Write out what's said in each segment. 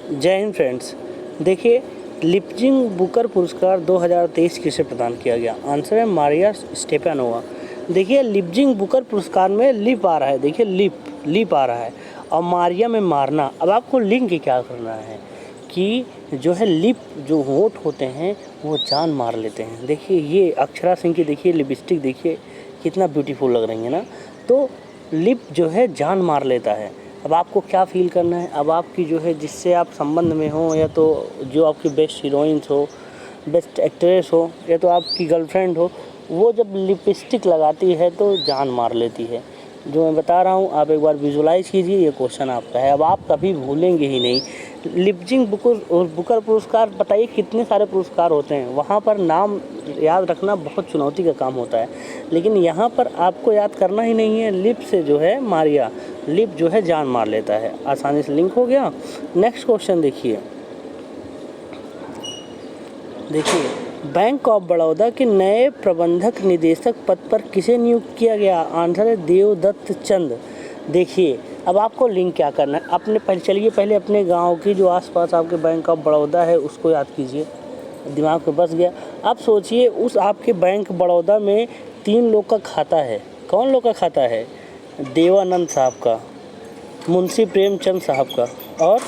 जय हिंद फ्रेंड्स। देखिए, लिप्जिंग बुकर पुरस्कार 2023 किसे प्रदान किया गया? आंसर है मारिया स्टेपानोवा। देखिए, लिप्जिंग बुकर पुरस्कार में लिप आ रहा है। देखिए, लिप आ रहा है और मारिया में मारना। अब आपको लिंक क्या करना है कि जो है लिप जो होंठ होते हैं वो जान मार लेते हैं। देखिए, ये अक्षरा सिंह की देखिए लिपस्टिक देखिए कितना ब्यूटीफुल लग रही है ना। तो लिप जो है जान मार लेता है। अब आपको क्या फ़ील करना है? अब आपकी जो है जिससे आप संबंध में हो, या तो जो आपकी बेस्ट हीरोइंस हो, बेस्ट एक्ट्रेस हो, या तो आपकी गर्लफ्रेंड हो, वो जब लिपस्टिक लगाती है तो जान मार लेती है। जो मैं बता रहा हूँ आप एक बार विजुलाइज़ कीजिए, ये क्वेश्चन आपका है। अब आप कभी भूलेंगे ही नहीं। लिप्जिंग बुकर पुरस्कार, बताइए कितने सारे पुरस्कार होते हैं, वहाँ पर नाम याद रखना बहुत चुनौती का काम होता है। लेकिन यहाँ पर आपको याद करना ही नहीं है। लिप से जो है मारिया, लिप जो है जान मार लेता है। आसानी से लिंक हो गया। नेक्स्ट क्वेश्चन देखिए। बैंक ऑफ बड़ौदा के नए प्रबंधक निदेशक पद पर किसे नियुक्त किया गया? आंसर है देवदत्त चंद। देखिए, अब आपको लिंक क्या करना है, अपने पहले अपने गांव की जो आसपास आपके बैंक ऑफ बड़ौदा है उसको याद कीजिए। दिमाग में बस गया। अब सोचिए, उस आपके बैंक बड़ौदा में 3 लोग का खाता है। कौन लोग का खाता है? देवानंद साहब का, मुंशी प्रेमचंद साहब का और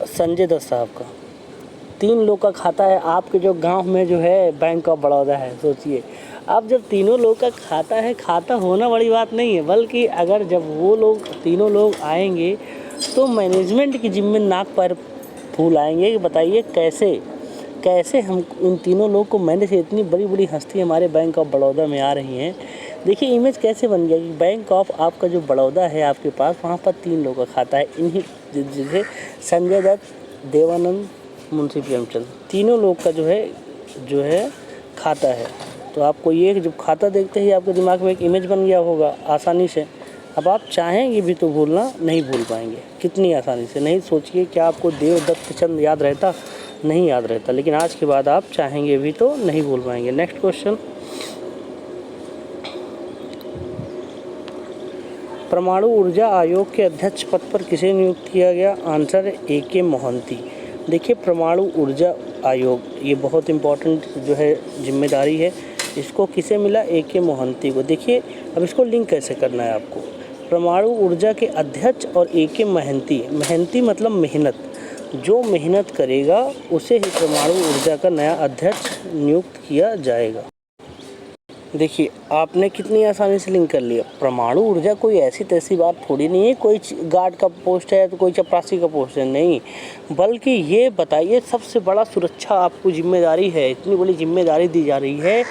संजय दत्त साहब का। 3 लोग का खाता है आपके जो गांव में जो है बैंक ऑफ बड़ौदा है। सोचिए, अब जब तीनों लोग का खाता है, खाता होना बड़ी बात नहीं है, बल्कि अगर जब वो लोग तीनों लोग आएंगे तो मैनेजमेंट की जिम्मे नाक पर फूल आएंगे कि बताइए कैसे हम इन तीनों लोग को मैनेज, इतनी बड़ी बड़ी हस्ती हमारे बैंक ऑफ बड़ौदा में आ रही हैं। देखिए, इमेज कैसे बन गया कि बैंक ऑफ आपका जो बड़ौदा है आपके पास, वहाँ पर 3 लोग का खाता है। इन्हीं जैसे संजय दत्त, देवानंद, मुंशी प्रेमचंद, तीनों लोग का जो है खाता है। तो आपको ये जब खाता देखते ही आपके दिमाग में एक इमेज बन गया होगा आसानी से। अब आप चाहेंगे भी तो भूलना नहीं भूल पाएंगे। कितनी आसानी से। नहीं सोचिए क्या आपको देवदत्त चंद याद रहता? नहीं याद रहता, लेकिन आज के बाद आप चाहेंगे भी तो नहीं भूल पाएंगे। Next question. परमाणु ऊर्जा आयोग के अध्यक्ष पद पर किसे नियुक्त किया गया? आंसर है AK मोहंती। देखिए, परमाणु ऊर्जा आयोग ये बहुत इम्पोर्टेंट जो है जिम्मेदारी है। इसको किसे मिला? AK मोहंती को। देखिए, अब इसको लिंक कैसे करना है आपको। परमाणु ऊर्जा के अध्यक्ष और AK मेहनती मतलब मेहनत, जो मेहनत करेगा उसे ही परमाणु ऊर्जा का नया अध्यक्ष नियुक्त किया जाएगा। देखिए, आपने कितनी आसानी से लिंक कर लिया। परमाणु ऊर्जा कोई ऐसी तैसी बात थोड़ी नहीं है, कोई गार्ड का पोस्ट है तो कोई चपरासी का पोस्ट है, नहीं। बल्कि ये बताइए, सबसे बड़ा सुरक्षा आपको जिम्मेदारी है, इतनी बड़ी जिम्मेदारी दी जा रही है,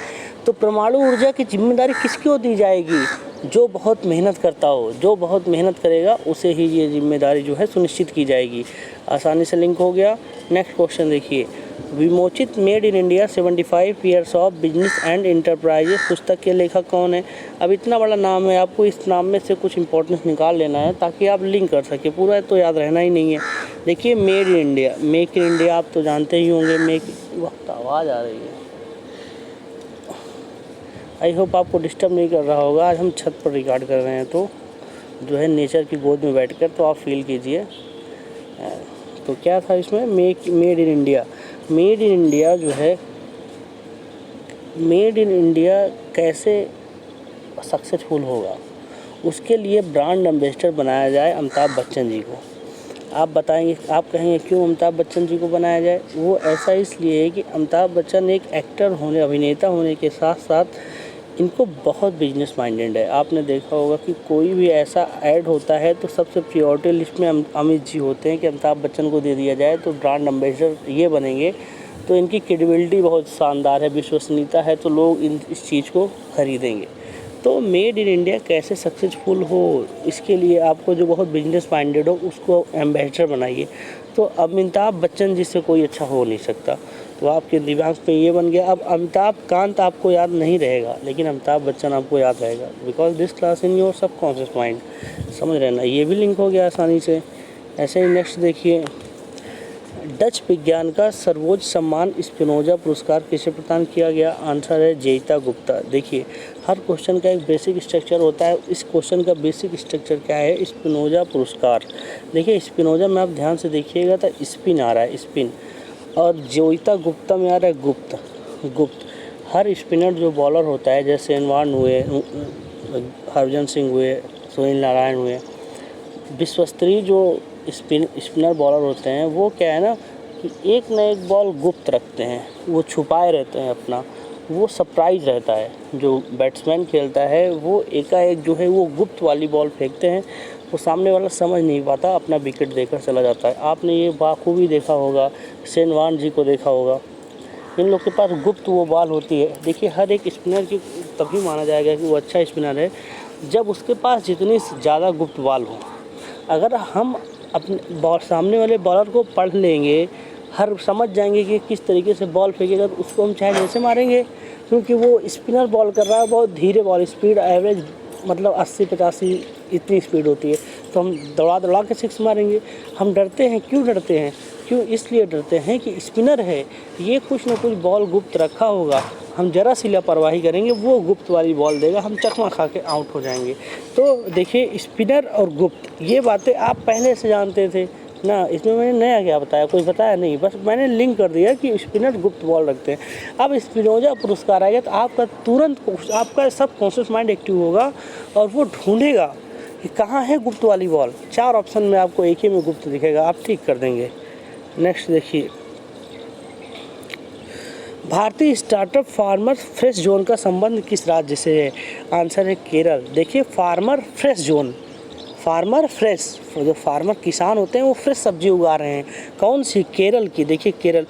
तो परमाणु ऊर्जा की जिम्मेदारी किसको दी जाएगी? जो बहुत मेहनत करता हो, जो बहुत मेहनत करेगा उसे ही ये जिम्मेदारी जो है सुनिश्चित की जाएगी। आसानी से लिंक हो गया। नेक्स्ट क्वेश्चन देखिए। विमोचित made in India 75 years of business and enterprises पुस्तक के लेखक कौन है? अब इतना बड़ा नाम है, आपको इस नाम में से कुछ इंपॉर्टेंस निकाल लेना है ताकि आप लिंक कर सके। पूरा तो याद रहना ही नहीं है। देखिए, made in India, make in India आप तो जानते ही होंगे। वक्त आवाज़ आ रही है, आई होप आपको डिस्टर्ब नहीं कर रहा होगा। आज हम छत पर रिकॉर्ड कर रहे हैं, तो जो है नेचर की गोद में बैठकर तो आप फील कीजिए। तो क्या था इसमें? Made in India. Made in India जो है, मेड इन इंडिया कैसे सक्सेसफुल होगा, उसके लिए ब्रांड एम्बेसडर बनाया जाए अमिताभ बच्चन जी को। आप बताएंगे, आप कहेंगे क्यों अमिताभ बच्चन जी को बनाया जाए? वो ऐसा इसलिए है कि अमिताभ बच्चन एक एक्टर होने, अभिनेता होने के साथ साथ इनको बहुत बिजनेस माइंडेड है। आपने देखा होगा कि कोई भी ऐसा ऐड होता है तो सबसे प्रायोरिटी लिस्ट में अमित जी होते हैं कि अमिताभ बच्चन को दे दिया जाए, तो ब्रांड एम्बेसडर ये बनेंगे। तो इनकी क्रेडिबिलिटी बहुत शानदार है, विश्वसनीयता है, तो लोग इस चीज़ को खरीदेंगे। तो मेड इन इंडिया कैसे सक्सेसफुल हो, इसके लिए आपको जो बहुत बिजनेस माइंडेड हो उसको एम्बेसडर बनाइए। तो अमिताभ बच्चन जी से कोई अच्छा हो नहीं सकता। तो आपके दिमाग पे ये बन गया। अब अमिताभ कांत आपको याद नहीं रहेगा, लेकिन अमिताभ बच्चन आपको याद रहेगा, because this class in your subconscious mind. समझ रहे ना? ये भी लिंक हो गया आसानी से। ऐसे ही नेक्स्ट देखिए। डच विज्ञान का सर्वोच्च सम्मान स्पिनोजा पुरस्कार किसे प्रदान किया गया? आंसर है जयिता गुप्ता। देखिए हर क्वेश्चन का एक बेसिक स्ट्रक्चर होता है, इस क्वेश्चन का बेसिक स्ट्रक्चर क्या है? स्पिनोजा पुरस्कार। देखिए स्पिनोजा में आप ध्यान से देखिएगा तो स्पिन आ रहा है, स्पिन, और जयिता गुप्ता में आ रहा है गुप्त। हर स्पिनर जो बॉलर होता है, जैसे शेन वॉर्न हुए, हरभजन सिंह हुए, सुनील नारायण हुए, विश्वस्तरीय जो स्पिनर बॉलर होते हैं वो क्या है ना कि एक न एक बॉल गुप्त रखते हैं, वो छुपाए रहते हैं अपना, वो सरप्राइज रहता है। जो बैट्समैन खेलता है वो एकाएक जो है वो गुप्त वाली बॉल फेंकते हैं, वो सामने वाला समझ नहीं पाता, अपना विकेट देकर चला जाता है। आपने ये बाखूबी देखा होगा, शेन वॉर्न जी को देखा होगा, इन लोग के पास गुप्त वो बॉल होती है। देखिए हर एक स्पिनर की तभी माना जाएगा कि वो अच्छा स्पिनर है जब उसके पास जितनी ज़्यादा गुप्त बॉल हो। अगर हम अपने सामने वाले बॉलर को पढ़ लेंगे, हर समझ जाएंगे कि किस तरीके से बॉल फेंकेगा, तो उसको हम चाहे जैसे मारेंगे, क्योंकि वो स्पिनर बॉल कर रहा है, बहुत धीरे बॉल, स्पीड एवरेज मतलब 80-85 इतनी स्पीड होती है, तो हम दौड़ा के सिक्स मारेंगे। हम डरते हैं, क्यों डरते हैं? इसलिए डरते हैं कि स्पिनर है, ये कुछ ना कुछ बॉल गुप्त रखा होगा, हम जरा सी लापरवाही करेंगे, वो गुप्त वाली बॉल देगा, हम चकमा खा के आउट हो जाएंगे। तो देखिए स्पिनर और गुप्त, ये बातें आप पहले से जानते थे ना, इसमें मैंने नया क्या बताया? कोई बताया नहीं, बस मैंने लिंक कर दिया कि स्पिनर गुप्त बॉल रखते हैं। अब स्पिनोजा पुरस्कार आएगा तो आपका तुरंत आपका सब कॉन्शियस माइंड एक्टिव होगा और वो ढूंढेगा कि कहाँ है गुप्त वाली बॉल। 4 ऑप्शन में आपको एक ही में गुप्त दिखेगा, आप ठीक कर देंगे। नेक्स्ट देखिए, भारतीय स्टार्टअप फार्मर फ्रेश जोन का संबंध किस राज्य से है? आंसर है केरल। देखिए farmer fresh zone, farmer fresh, जो फार्मर किसान होते हैं वो फ्रेश सब्जी उगा रहे हैं, कौन सी? केरल की। देखिए केरल,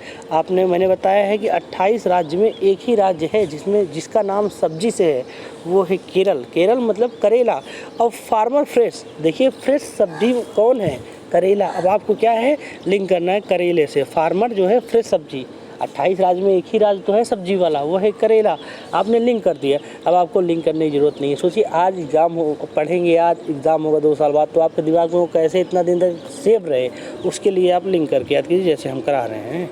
मैंने बताया है कि 28 राज्य में एक ही राज्य है जिसका नाम सब्जी से है, वो है केरल। केरल मतलब करेला। और फार्मर फ्रेश, देखिए फ्रेश सब्जी कौन है? करेला। अब आपको क्या है, लिंक करना है करेले से। फार्मर जो है फ्रेश सब्जी, 28 राज्य में एक ही राज्य तो है सब्जी वाला, वो है करेला। आपने लिंक कर दिया, अब आपको लिंक करने की ज़रूरत नहीं है। सोचिए आज एग्ज़ाम हो, पढ़ेंगे, आज एग्ज़ाम होगा 2 साल बाद, तो आपके दिमाग में वो कैसे इतना दिन तक सेव रहे, उसके लिए आप लिंक करके याद कीजिए, जैसे हम करा रहे हैं।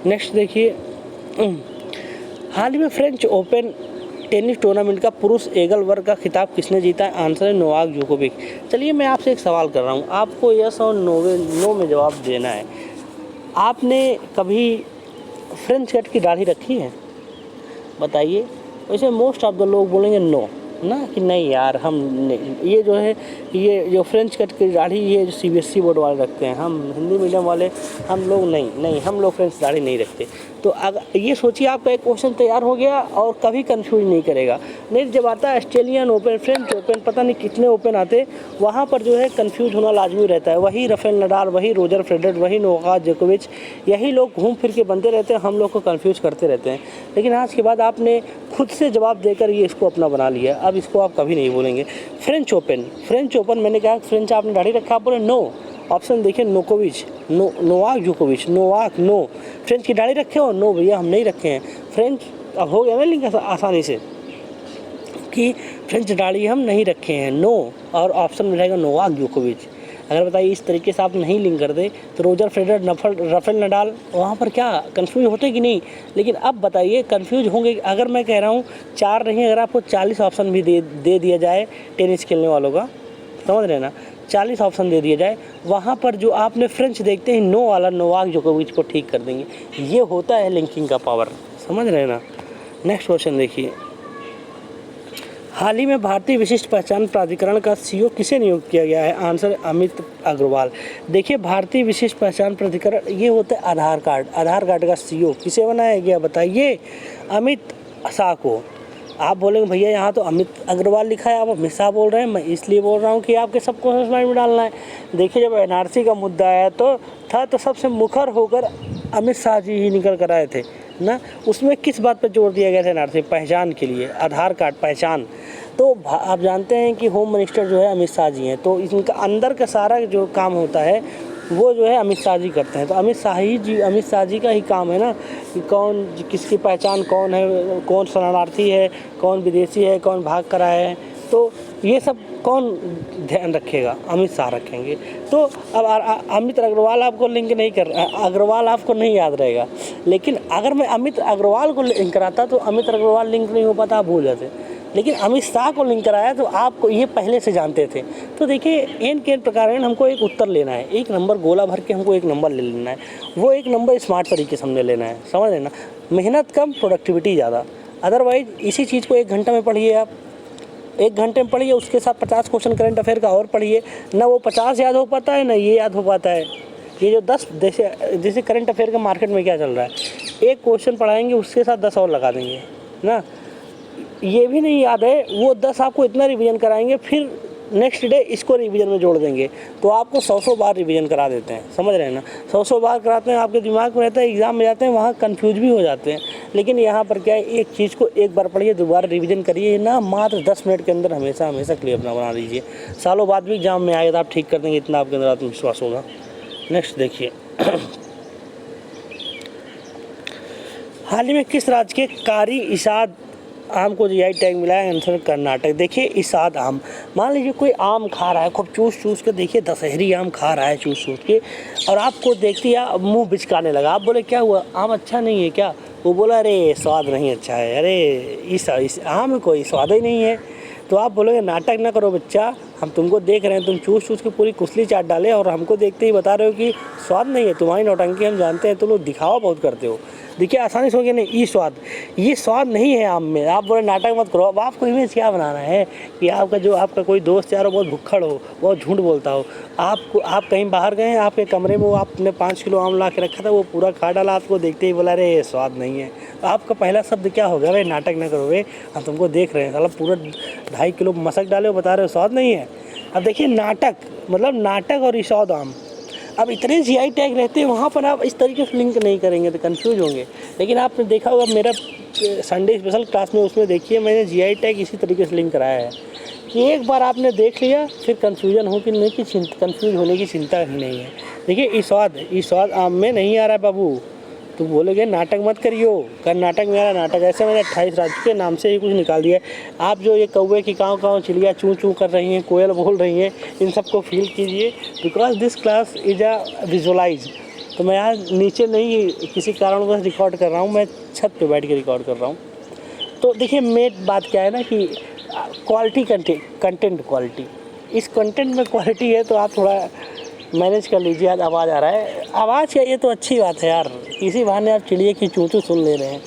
नेक्स्ट देखिए, हाल ही में फ्रेंच ओपन टेनिस टूर्नामेंट का पुरुष एकल वर्ग का खिताब किसने जीता है? आंसर है नोवाक जोकोविक। चलिए मैं आपसे एक सवाल कर रहा हूँ, आपको यस और नो में जवाब देना है। आपने कभी फ्रेंच कट की दाढ़ी रखी है? बताइए। वैसे मोस्ट ऑफ द लोग बोलेंगे नो ना, कि नहीं यार हम नहीं। ये जो है, ये जो फ्रेंच कट की दाढ़ी, ये जो CBSE बोर्ड वाले रखते हैं, हम हिंदी मीडियम वाले हम लोग नहीं, हम लोग फ्रेंच दाढ़ी नहीं रखते। तो अगर ये सोचिए आपका एक क्वेश्चन तैयार हो गया और कभी कंफ्यूज नहीं करेगा। नहीं, जब आता है ऑस्ट्रेलियन ओपन, फ्रेंच ओपन, पता नहीं कितने ओपन आते, वहाँ पर जो है कंफ्यूज होना लाजमी रहता है। वही राफेल नडाल, वही रोजर फेडरर, वही नोवाक जोकोविच, यही लोग घूम फिर के बनते रहते हैं, हम लोग को कंफ्यूज करते रहते हैं। लेकिन आज के बाद आपने खुद से जवाब देकर ये इसको अपना बना लिया, अब इसको आप कभी नहीं बोलेंगे। फ्रेंच ओपन मैंने कहा फ्रेंच आपने दाढ़ी रखा, आप बोले नो। ऑप्शन देखिए, नोकोविच, नोवाक जोकोविच, नोवाक, नो। फ्रेंच की दाढ़ी रखे हो? नो भैया हम नहीं रखे हैं फ्रेंच। अब हो गया ना लिंक आसानी से कि फ्रेंच दाढ़ी हम नहीं रखे हैं, नो। और ऑप्शन में रहेगा नोवाक जोकोविच। अगर बताइए इस तरीके से आप नहीं लिंक कर दे तो रोजर फेडरर, राफेल नडाल, वहाँ पर क्या कंफ्यूज होते कि नहीं? लेकिन अब बताइए कंफ्यूज होंगे। अगर मैं कह रहा हूँ 4 नहीं, अगर आपको 40 ऑप्शन भी दे दिया जाए टेनिस खेलने वालों का, समझ रहे ना, 40 ऑप्शन दे दिया जाए, वहाँ पर जो आपने फ्रेंच देखते हैं नो वाला, नोवाक जोकोविच को ठीक कर देंगे। ये होता है लिंकिंग का पावर, समझ रहे ना। नेक्स्ट क्वेश्चन देखिए, हाल ही में भारतीय विशिष्ट पहचान प्राधिकरण का CEO किसे नियुक्त किया गया है? आंसर अमित अग्रवाल। देखिए भारतीय विशिष्ट पहचान प्राधिकरण, ये होता है आधार कार्ड का CEO किसे बनाया गया बताइए? अमित शाह को। आप बोलेंगे भैया यहाँ तो अमित अग्रवाल लिखा है, आप अमित शाह बोल रहे हैं। मैं इसलिए बोल रहा हूँ कि आपके सबको माइंड में डालना है। देखिए जब NRC का मुद्दा आया तो सबसे मुखर होकर अमित शाह जी ही निकल कर आए थे ना। उसमें किस बात पर जोर दिया गया था? NRC पहचान के लिए, आधार कार्ड पहचान। तो आप जानते हैं कि होम मिनिस्टर जो है अमित शाह जी हैं, तो इनका अंदर का सारा जो काम होता है वो जो है अमित शाह जी करते हैं। तो अमित शाह जी का ही काम है ना कि कौन किसकी पहचान कौन है, कौन शरणार्थी है, कौन विदेशी है, कौन भाग कर आया है, तो ये सब कौन ध्यान रखेगा? अमित शाह रखेंगे। तो अब अमित अग्रवाल आपको लिंक नहीं कर, अग्रवाल आपको नहीं याद रहेगा, लेकिन अगर मैं अमित अग्रवाल को लिंक कराता तो अमित अग्रवाल लिंक नहीं हो पाता, आप भूल जाते। लेकिन अमित शाह को लिंक कराया तो आपको ये पहले से जानते थे। तो देखिए एन के एन प्रकार हमको एक उत्तर लेना है, एक नंबर गोला भर के हमको एक नंबर ले लेना है, वो एक नंबर स्मार्ट तरीके से हमने लेना है, समझ लेना। मेहनत कम, प्रोडक्टिविटी ज़्यादा। अदरवाइज इसी चीज़ को 1 घंटा में पढ़िए आप, 1 घंटे में पढ़िए, उसके साथ 50 क्वेश्चन करंट अफेयर का और पढ़िए, ना वो 50 याद हो पाता है ना ये याद हो पाता है। ये जो 10 जैसे करंट अफेयर का मार्केट में क्या चल रहा है, एक क्वेश्चन पढ़ाएंगे उसके साथ 10 और लगा देंगे ना, ये भी नहीं याद है, वो 10 आपको इतना रिवीजन कराएंगे, फिर नेक्स्ट डे इसको रिवीजन में जोड़ देंगे, तो आपको 100 बार रिवीजन करा देते हैं, समझ रहे हैं ना। 100 बार कराते हैं, आपके दिमाग में रहता है, एग्जाम में जाते हैं वहाँ कंफ्यूज भी हो जाते हैं। लेकिन यहाँ पर क्या है, एक चीज़ को एक बार पढ़िए, दोबारा रिवीजन करिए ना, मात्र 10 मिनट के अंदर हमेशा क्लियर अपना बना लीजिए। सालों बाद भी एग्जाम में आएगा तो आप ठीक कर देंगे, इतना आपके अंदर आत्मविश्वास होगा। नेक्स्ट देखिए, हाल ही में किस राज्य के कारी इसाद आम को जीआई टैग मिला है? आंसर कर्नाटक। देखिए इसाद आम, मान लीजिए कोई आम खा रहा है, खूब चूस के, देखिए दशहरी आम खा रहा है चूस के, और आपको देखते ही मुंह बिचकाने लगा। आप बोले क्या हुआ, आम अच्छा नहीं है क्या? वो बोला अरे स्वाद नहीं अच्छा है, अरे इस आम में कोई स्वाद ही नहीं है। तो आप बोलोगे नाटक ना करो बच्चा, हम तुमको देख रहे हैं, तुम चूस के पूरी कुसली चाट डाले और हमको देखते ही बता रहे हो कि स्वाद नहीं है। तुम्हारी नौटंकी हम जानते हैं, तुम लोग दिखावा बहुत करते हो। देखिए आसानी से हो गया नहीं, ये स्वाद नहीं है आम में। आप बोले नाटक मत करो। अब आपको इमेज क्या बनाना है कि आपका कोई दोस्त यार बहुत भुक्खड़ हो, बहुत झूठ बोलता हो, आप कहीं बाहर गए, आपके कमरे में वो आपने 5 किलो आम ला के रखा था, वो पूरा खा डाला, आपको देखते ही बोला अरे स्वाद नहीं है। तो आपका पहला शब्द क्या होगा, भाई नाटक ना करो, भाई हम तुमको देख रहे हैं, साला पूरा 2.5 किलो मशक डाले हो, बता रहे हो स्वाद नहीं है। अब देखिए नाटक मतलब नाटक और इसाद आम, अब इतने जीआई टैग रहते हैं वहाँ पर आप इस तरीके से लिंक नहीं करेंगे तो कंफ्यूज होंगे। लेकिन आपने देखा होगा मेरा संडे स्पेशल क्लास में, उसमें देखिए मैंने जीआई टैग इसी तरीके से लिंक कराया है कि एक बार आपने देख लिया फिर कंफ्यूजन हो कि नहीं, कि कंफ्यूज होने की चिंता ही नहीं है। देखिए इसाद आम में नहीं आ रहा है बाबू, तो बोलोगे नाटक मत करियो, कर्नाटक में आ रहा नाटक। ऐसे मैंने 28 राज्य के नाम से ही कुछ निकाल दिया है। आप जो ये कौवे की काँव चिड़िया चूँ चूँ कर रही हैं, कोयल बोल रही हैं, इन सबको फील कीजिए, because this class is a visualise. तो मैं यहाँ नीचे नहीं किसी कारणवश रिकॉर्ड कर रहा हूँ, मैं छत पे बैठ के रिकॉर्ड कर रहा हूँ। तो देखिए मेन बात क्या है ना कि क्वालिटी, कंटेंट क्वालिटी, इस कंटेंट में क्वालिटी है तो आप थोड़ा मैनेज कर लीजिए। आज आवाज़ आ रहा है, आवाज़ क्या, ये तो अच्छी बात है यार, इसी बहाने आप चिड़िया की चूँ चूँ सुन ले रहे हैं।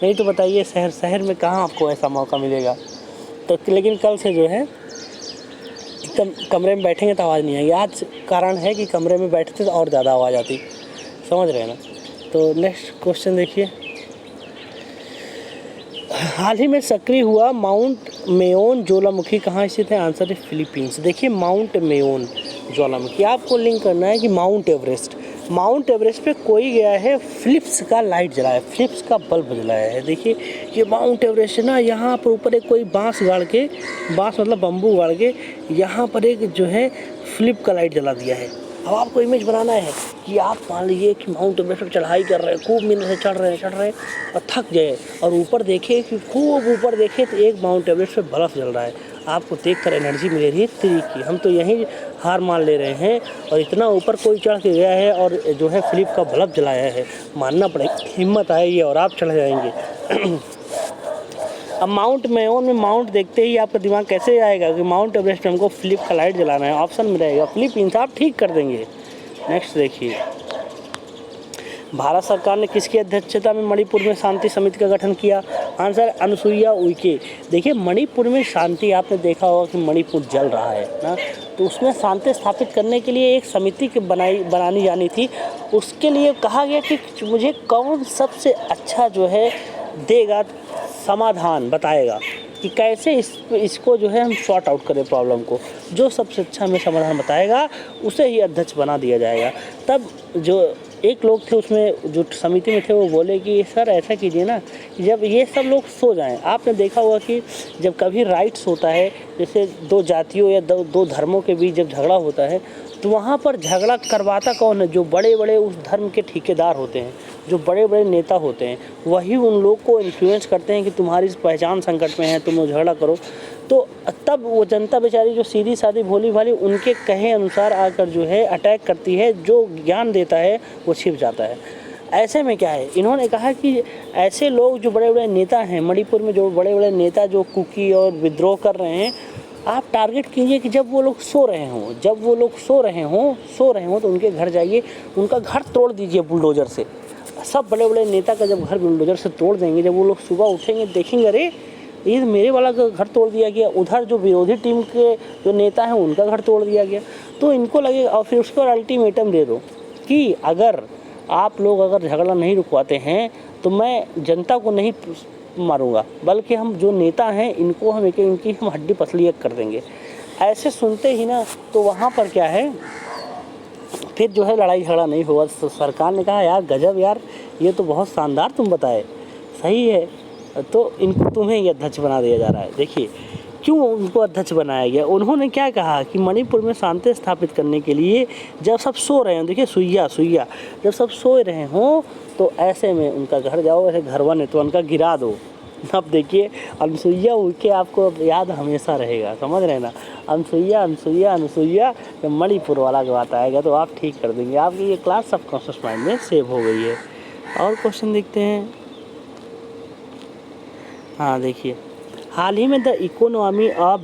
नहीं तो बताइए शहर में कहाँ आपको ऐसा मौका मिलेगा। तो लेकिन कल से जो है एकदम कमरे में बैठेंगे तो आवाज़ नहीं आएगी। आज कारण है कि कमरे में बैठते तो और ज़्यादा आवाज़ आती, समझ रहे हैं ना। तो नेक्स्ट क्वेश्चन देखिए, हाल ही में सक्रिय हुआ माउंट मेयोन ज्वालामुखी कहाँ स्थित है? आंसर है फिलीपींस। देखिए माउंट मेयोन ज्वालामुखी, आपको लिंक करना है कि माउंट एवरेस्ट पे कोई गया है, फिलिप्स का लाइट जलाया, फिलिप्स का बल्ब जलाया है। देखिए ये माउंट एवरेस्ट है ना, यहाँ पर ऊपर एक कोई बांस मतलब बम्बू गाड़ के यहाँ पर एक जो है फिलिप का लाइट जला दिया है। अब आपको इमेज बनाना है कि आप मान लीजिए कि माउंट एवरेस्ट पर चढ़ाई कर रहे हैं, खूब मेहनत से चढ़ रहे हैं और थक गए, और ऊपर देखे कि खूब ऊपर देखे तो एक माउंट एवरेस्ट पे बर्फ़ जल रहा है। आपको देखकर एनर्जी मिल रही है की हम तो यहीं हार मान ले रहे हैं, और इतना ऊपर कोई चढ़ के गया है और जो है फिलिप का बल्ब जलाया है, मानना पड़ेगा, हिम्मत आएगी और आप चढ़ जाएंगे। अब माउंट मेयोन में माउंट देखते ही आपका दिमाग कैसे आएगा कि माउंट एवरेस्ट में हमको फिलिप का लाइट जलाना है, ऑप्शन में रहेगा फिलीपींस, आप ठीक कर देंगे। नेक्स्ट देखिए, भारत सरकार ने किसकी अध्यक्षता में मणिपुर में शांति समिति का गठन किया? आंसर अनुसुईया उइके। देखिए मणिपुर में शांति, आपने देखा होगा कि मणिपुर जल रहा है ना, तो उसमें शांति स्थापित करने के लिए एक समिति बनानी जानी थी। उसके लिए कहा गया कि मुझे कौन सबसे अच्छा जो है देगा समाधान, बताएगा कि कैसे इसको जो है हम सॉर्ट आउट करें प्रॉब्लम को। जो सबसे अच्छा हमें समाधान बताएगा उसे ही अध्यक्ष बना दिया जाएगा। तब जो एक लोग थे उसमें जो समिति में थे वो बोले कि सर ऐसा कीजिए ना, जब ये सब लोग सो जाएं। आपने देखा होगा कि जब कभी राइट्स होता है, जैसे दो जातियों या दो धर्मों के बीच जब झगड़ा होता है, तो वहाँ पर झगड़ा करवाता कौन है? जो बड़े बड़े उस धर्म के ठेकेदार होते हैं, जो बड़े बड़े नेता होते हैं, वही उन लोग को इन्फ्लुएंस करते हैं कि तुम्हारी पहचान संकट में है, तुम झगड़ा करो। तो तब वो जनता बेचारी जो सीधी सादी भोली भाली उनके कहे अनुसार आकर जो है अटैक करती है, जो ज्ञान देता है वो छिप जाता है। ऐसे में क्या है, इन्होंने कहा कि ऐसे लोग जो बड़े बड़े नेता हैं मणिपुर में, जो बड़े बड़े नेता जो कुकी और विद्रोह कर रहे हैं, आप टारगेट कीजिए कि जब वो लोग सो रहे हों, जब वो लोग सो रहे हों तो उनके घर जाइए, उनका घर तोड़ दीजिए बुलडोज़र से। सब बड़े बड़े नेता का जब घर बुलडोज़र से तोड़ देंगे, जब वो लोग सुबह उठेंगे देखेंगे अरे ये मेरे वाला घर तोड़ दिया गया, उधर जो विरोधी टीम के जो नेता हैं उनका घर तोड़ दिया गया, तो इनको लगेगा। और फिर उसको अल्टीमेटम दे दो कि अगर आप लोग अगर झगड़ा नहीं रुकवाते हैं तो मैं जनता को नहीं मारूंगा, बल्कि हम जो नेता हैं इनको हम इनकी हम हड्डी पसली एक कर देंगे। ऐसे सुनते ही ना तो वहाँ पर क्या है, फिर जो है लड़ाई झगड़ा नहीं हुआ। तो सरकार ने कहा यार गजब यार, ये तो बहुत शानदार तुम बताए, सही है, तो इनको तुम्हें ये अध्यक्ष बना दिया जा रहा है। देखिए क्यों उनको अध्यक्ष बनाया गया। उन्होंने क्या कहा कि मणिपुर में शांति स्थापित करने के लिए जब सब सो रहे हों, देखिए सुइया जब सब सो रहे हों तो ऐसे में उनका घर जाओ, ऐसे घरवा नेतवन का गिरा दो। अब देखिए अनसुईया उनके आपको याद हमेशा रहेगा, समझ रहे ना। अनसुईया जब मणिपुर वाला की बात आएगा तो आप ठीक कर देंगे, आपकी ये क्लास सबकॉन्शियस माइंड में सेव हो गई है। और क्वेश्चन देखते हैं। हाँ देखिए, हाल ही में the economy of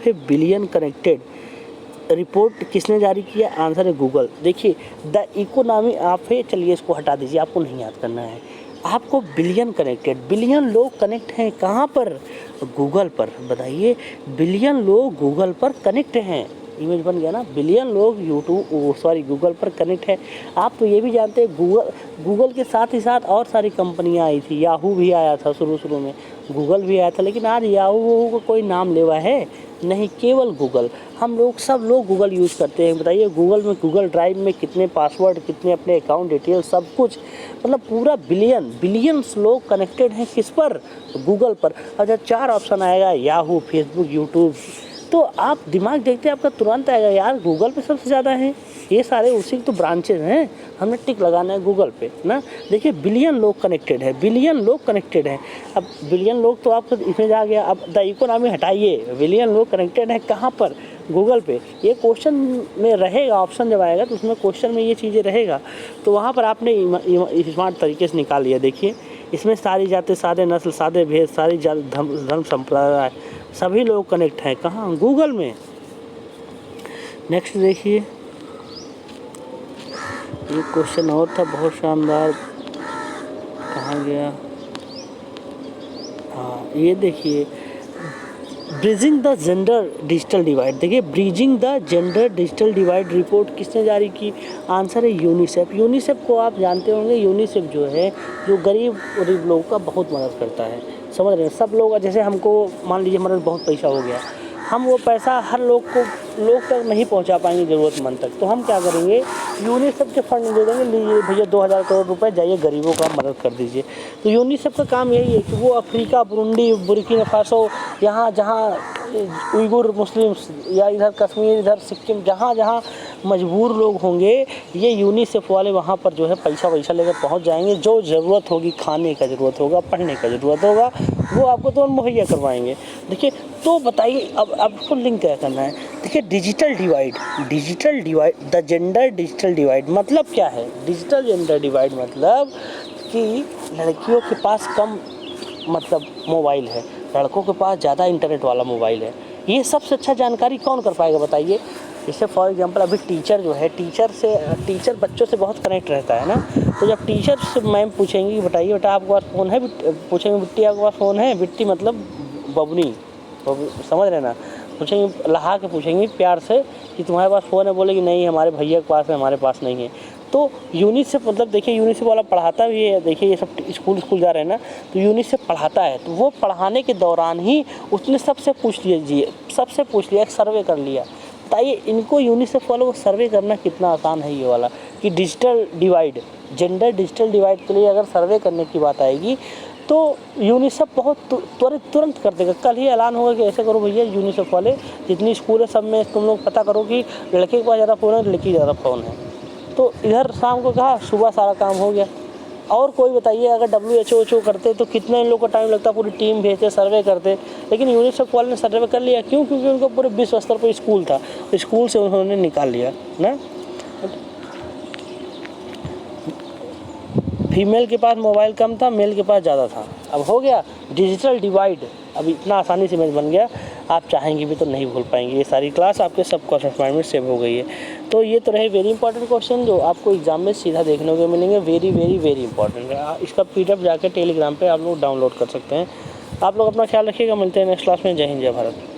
A billion connected report किसने जारी किया? आंसर है गूगल। देखिए द इकोनॉमी ऑफ ए, चलिए इसको हटा दीजिए, आपको नहीं याद करना है, आपको बिलियन कनेक्टेड, बिलियन लोग कनेक्ट हैं कहाँ पर? गूगल पर। बताइए, बिलियन लोग गूगल पर कनेक्ट हैं, इमेज बन गया ना, बिलियन लोग गूगल पर कनेक्ट है। आप तो ये भी जानते हैं गूगल के साथ ही साथ और सारी कंपनियां आई थी, याहू भी आया था शुरू में, गूगल भी आया था, लेकिन आज याहू को कोई नाम लेवा है नहीं, केवल गूगल। हम लोग सब लोग गूगल यूज़ करते हैं। बताइए गूगल में, गूगल ड्राइव में कितने पासवर्ड, कितने अपने अकाउंट डिटेल, सब कुछ, मतलब पूरा बिलियंस लोग कनेक्टेड हैं किस पर? गूगल पर। और जब 4 ऑप्शन आएगा, याहू, फेसबुक, यूट्यूब, तो आप दिमाग देखते हैं आपका तुरंत आएगा यार गूगल पे सबसे ज़्यादा है, ये सारे उसी के तो ब्रांचेज हैं, हमने टिक लगाना है गूगल पे ना। देखिए बिलियन लोग कनेक्टेड है, बिलियन लोग कनेक्टेड हैं। अब बिलियन लोग तो आपको इमेज आ गया। अब द इकोनॉमी हटाइए, बिलियन लोग कनेक्टेड हैं कहाँ पर? गूगल पे। ये क्वेश्चन में रहेगा, ऑप्शन जब आएगा तो उसमें क्वेश्चन में ये चीज़ें रहेगा, तो वहाँ पर आपने स्मार्ट तरीके से निकाल लिया। देखिए इसमें सारी जाति, सारे नस्ल, सारे भेद, सारी धर्म संप्रदाय, सभी लोग कनेक्ट हैं कहाँ? गूगल में। नेक्स्ट देखिए, ये क्वेश्चन और था बहुत शानदार, कहाँ गया? हाँ ये देखिए, bridging the gender digital divide. देखिए bridging the gender digital divide report किसने जारी की? आंसर है यूनिसेफ। यूनिसेफ को आप जानते होंगे, यूनिसेफ जो है जो गरीब लोगों का बहुत मदद करता है, समझ रहे हैं। सब लोग, जैसे हमको मान लीजिए हमारे बहुत पैसा हो गया, हम वो पैसा हर लोग तक नहीं पहुंचा पाएंगे ज़रूरतमंद तक, तो हम क्या करेंगे, यूनिसेफ के फंड दे देंगे, लीजिए भैया 2000 करोड़ रुपए, जाइए गरीबों का मदद कर दीजिए। तो यूनिसेफ का काम यही है कि वो अफ्रीका, बुरुंडी, बुर्किना फासो, यहाँ जहाँ उइगुर मुस्लिम्स, या इधर कश्मीर, इधर सिक्किम, जहाँ जहाँ मजबूर लोग होंगे, ये यूनिसेफ वाले वहाँ पर जो है पैसा लेकर पहुँच जाएंगे। जो ज़रूरत होगी, खाने का ज़रूरत होगा, पढ़ने का ज़रूरत होगा, वो आपको तो मुहैया करवाएंगे। देखिए तो बताइए अब आपको लिंक क्या करना है। देखिए digital divide, the gender digital divide मतलब क्या है? डिजिटल जेंडर डिवाइड मतलब कि लड़कियों के पास कम मतलब मोबाइल है, लड़कों के पास ज़्यादा इंटरनेट वाला मोबाइल है। ये सबसे अच्छा जानकारी कौन कर पाएगा बताइए? जैसे फॉर एग्जांपल अभी टीचर जो है, टीचर बच्चों से बहुत कनेक्ट रहता है ना, तो जब टीचर से मैम पूछेंगी बताइए बेटा आपके पास फ़ोन है, पूछेंगे बिट्टी आपके पास फ़ोन है, बिट्टी मतलब बबनी, समझ रहे ना, पूछेंगे लहा के पूछेंगे प्यार से कि तुम्हारे पास फ़ोन है, बोलेगी नहीं हमारे भैया के पास है, हमारे पास नहीं है। तो यूनिसेफ मतलब देखिए यूनिसेफ वाला पढ़ाता भी है, देखिए ये सब स्कूल जा रहे हैं ना, तो यूनिसेफ पढ़ाता है, तो वो पढ़ाने के दौरान ही उसने सबसे पूछ लिया, एक सर्वे कर लिया। बताइए इनको यूनिसेफ वालों को सर्वे करना कितना आसान है ये वाला, कि digital divide, gender digital divide के लिए अगर सर्वे करने की बात आएगी तो यूनिसेफ बहुत तुरंत कर देगा। कल ही ऐलान होगा कि ऐसे करो भैया, यूनिसेफ वाले जितनी स्कूल है सब में तुम लोग पता करो कि लड़के के पास ज़्यादा फ़ोन है, लड़की ज़्यादा फ़ोन है। तो इधर शाम को कहा, सुबह सारा काम हो गया। और कोई बताइए, अगर WHO करते तो कितना इन लोग का टाइम लगता, पूरी टीम भेजते, सर्वे करते, लेकिन यूनिसेफ वाले ने सर्वे कर लिया। क्यों? क्योंकि उनका पूरे विश्व स्तर पर स्कूल था, स्कूल से उन्होंने निकाल लिया ना। फीमेल के पास मोबाइल कम था, मेल के पास ज़्यादा था। अब हो गया डिजिटल डिवाइड, अब इतना आसानी से इमेज बन गया, आप चाहेंगे भी तो नहीं भूल पाएंगे। ये सारी क्लास आपके सबकॉन्शियस माइंड में सेव हो गई है। तो ये तो रहे वेरी इंपॉर्टेंट क्वेश्चन जो आपको एग्जाम में सीधा देखने को मिलेंगे, वेरी वेरी वेरी इंपॉर्टेंट है। इसका PDF जाकर टेलीग्राम पे आप लोग डाउनलोड कर सकते हैं। आप लोग अपना ख्याल रखिएगा, मिलते हैं नेक्स्ट क्लास में। जय हिंद, जय भारत।